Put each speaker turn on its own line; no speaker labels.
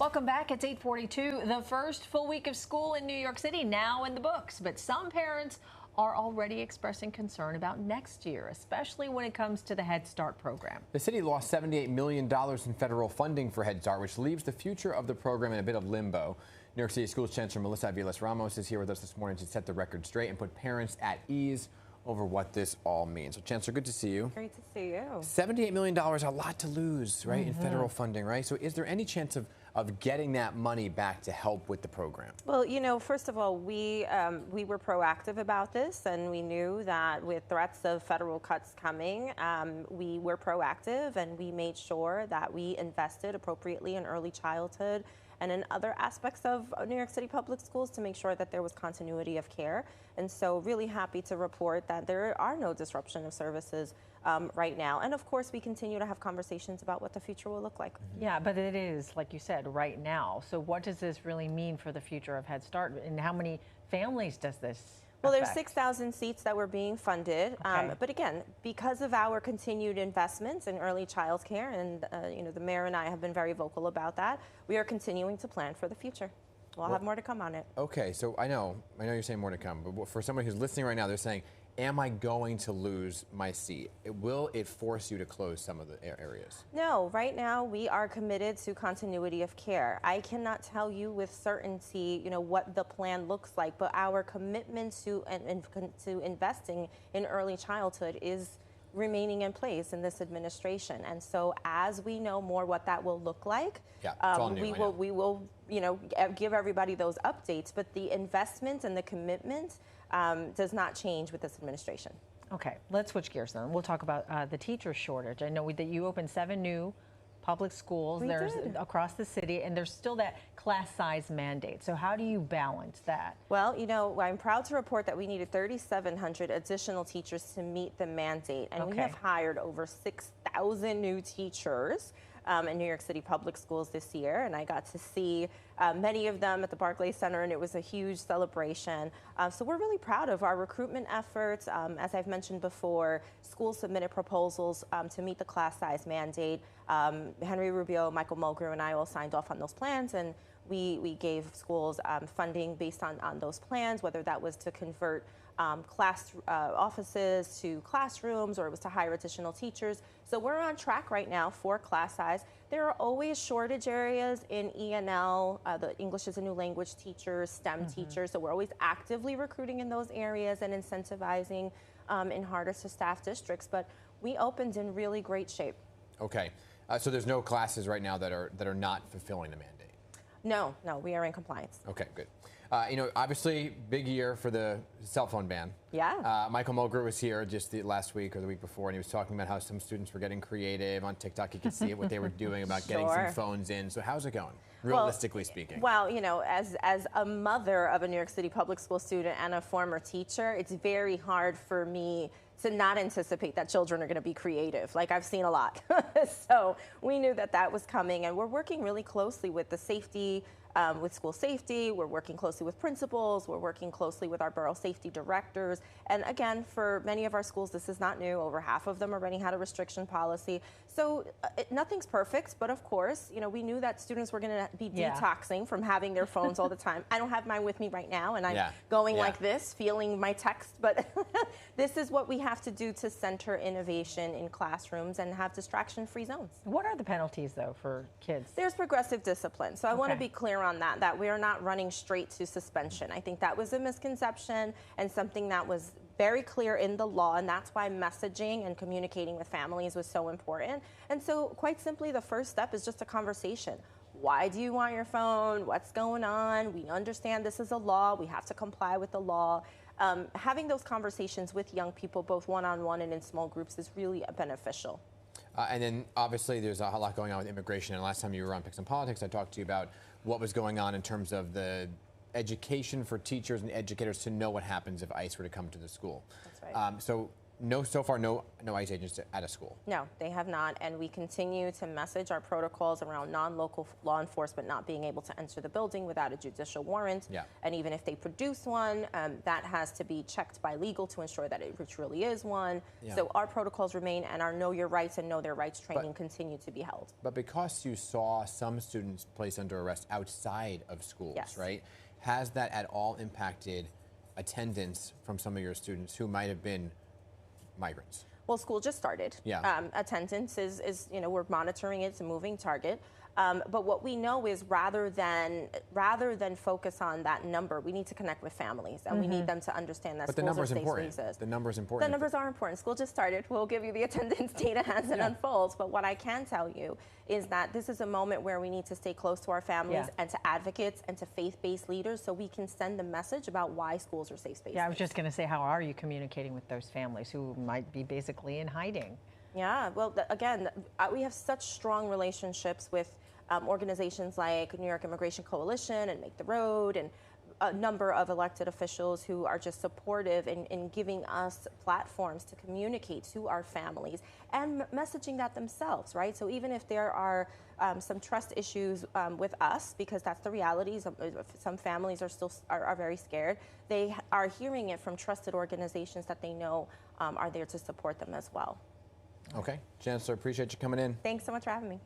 Welcome back. It's 8:42. The first full week of school in New York City now in the books, but some parents are already expressing concern about next year, especially when it comes to the Head Start program.
The city lost $78 million in federal funding for Head Start, which leaves the future of the program in a bit of limbo. New York City Schools Chancellor Aviles Ramos is here with us this morning to set the record straight and put parents at ease over what this all means. So, Chancellor, good to see you.
Great to see you.
$78 million, a lot to lose, right, in federal funding, right? So is there any chance of getting that money back to help with the program?
Well, you know, first of all, we were proactive about this, and we knew that with threats of federal cuts coming, we were proactive, and we made sure that we invested appropriately in early childhood and in other aspects of New York City public schools to make sure that there was continuity of care. And so really happy to report that there are no disruption of services right now. And of course, we continue to have conversations about what the future will look like.
Yeah, but it is, like you said, right now. So what does this really mean for the future of Head Start, and how many families does this
Well, there's
affect?
6,000 seats that were being funded,
Okay.
but again, because of our continued investments in early child care, and you know, the mayor and I have been very vocal about that, we are continuing to plan for the future. We'll have more to come on it.
Okay, so I know you're saying more to come, but for somebody who's listening right now, they're saying, am I going to lose my seat? Will it force you to close some of the areas?
No, right now we are committed to continuity of care. I cannot tell you with certainty, you know, what the plan looks like, but our commitment to investing in early childhood is remaining in place in this administration. And so as we know more what that will look like, we will, you know, give everybody those updates, but the investment and the commitment does not change with this administration.
Okay, let's switch gears then. We'll talk about the teacher shortage. I know that you opened 7 new public schools across the city, and there's still that class size mandate. So how do you balance that?
Well, you know, I'm proud to report that we needed 3,700 additional teachers to meet the mandate, and we have hired over 6,000 new teachers in New York City public schools this year, and I got to see many of them at the Barclays Center, and it was a huge celebration. So we're really proud of our recruitment efforts. As I've mentioned before, schools submitted proposals to meet the class size mandate. Henry Rubio, Michael Mulgrew, and I all signed off on those plans, and we gave schools funding based on those plans, whether that was to convert class offices to classrooms, or it was to hire additional teachers. So we're on track right now for class size. There are always shortage areas in ENL, the English as a new language teachers, STEM teachers. So we're always actively recruiting in those areas and incentivizing in harder to staff districts. But we opened in really great shape.
Okay, so there's no classes right now that are not fulfilling the mandate.
No, we are in compliance.
Okay, good. You know, obviously, big year for the cell phone ban.
Yeah.
Michael Mulgrew was here just last week or the week before, and he was talking about how some students were getting creative on TikTok. You could see what they were doing about getting some phones in. So how's it going, realistically speaking?
Well, you know, as a mother of a New York City public school student and a former teacher, it's very hard for me to not anticipate that children are going to be creative. Like, I've seen a lot. So we knew that that was coming, and we're working really closely with the safety, with school safety. We're working closely with principals. We're working closely with our borough safety directors. And again, for many of our schools, this is not new. Over half of them already had a restriction policy. So nothing's perfect, but of course, you know, we knew that students were going to be detoxing from having their phones all the time. I don't have mine with me right now, and I'm going like this, feeling my text, but this is what we have to do to center innovation in classrooms and have distraction-free zones.
What are the penalties, though, for kids?
There's progressive discipline. So I want to be clear on that we are not running straight to suspension. I think that was a misconception and something that was very clear in the law, and that's why messaging and communicating with families was so important. And so quite simply, the first step is just a conversation. Why do you want your phone? What's going on? We understand this is a law. We have to comply with the law. Having those conversations with young people, both one-on-one and in small groups, is really beneficial.
And then obviously there's a lot going on with immigration. And last time you were on PIX11 Politics, I talked to you about what was going on in terms of the education for teachers and educators to know what happens if ICE were to come to the school.
That's right.
So So far, no ICE agents at a school.
No, they have not, and we continue to message our protocols around non-local law enforcement not being able to enter the building without a judicial warrant.
Yeah.
And even if they produce one, that has to be checked by legal to ensure that it truly is one.
Yeah.
So our protocols remain, and our Know Your Rights and Know Their Rights training continue to be held.
But because you saw some students placed under arrest outside of schools,
Yes.
right? Has that at all impacted attendance from some of your students who might have been migrants?
Well, school just started.
Yeah.
Attendance is, we're monitoring it. It's a moving target. But what we know is rather than focus on that number, we need to connect with families, and we need them to understand that schools are safe spaces.
The number's important.
The numbers are important. School just started. We'll give you the attendance data as it unfolds. But what I can tell you is that this is a moment where we need to stay close to our families and to advocates and to faith-based leaders so we can send the message about why schools are safe spaces.
Yeah, I was just going to say, how are you communicating with those families who might be basically in hiding?
Yeah, well, again, we have such strong relationships with organizations like New York Immigration Coalition and Make the Road, and a number of elected officials who are just supportive in giving us platforms to communicate to our families and messaging that themselves, right? So even if there are some trust issues with us, because that's the reality, some families are still very scared, they are hearing it from trusted organizations that they know are there to support them as well.
Okay. Chancellor, appreciate you coming in.
Thanks so much for having me.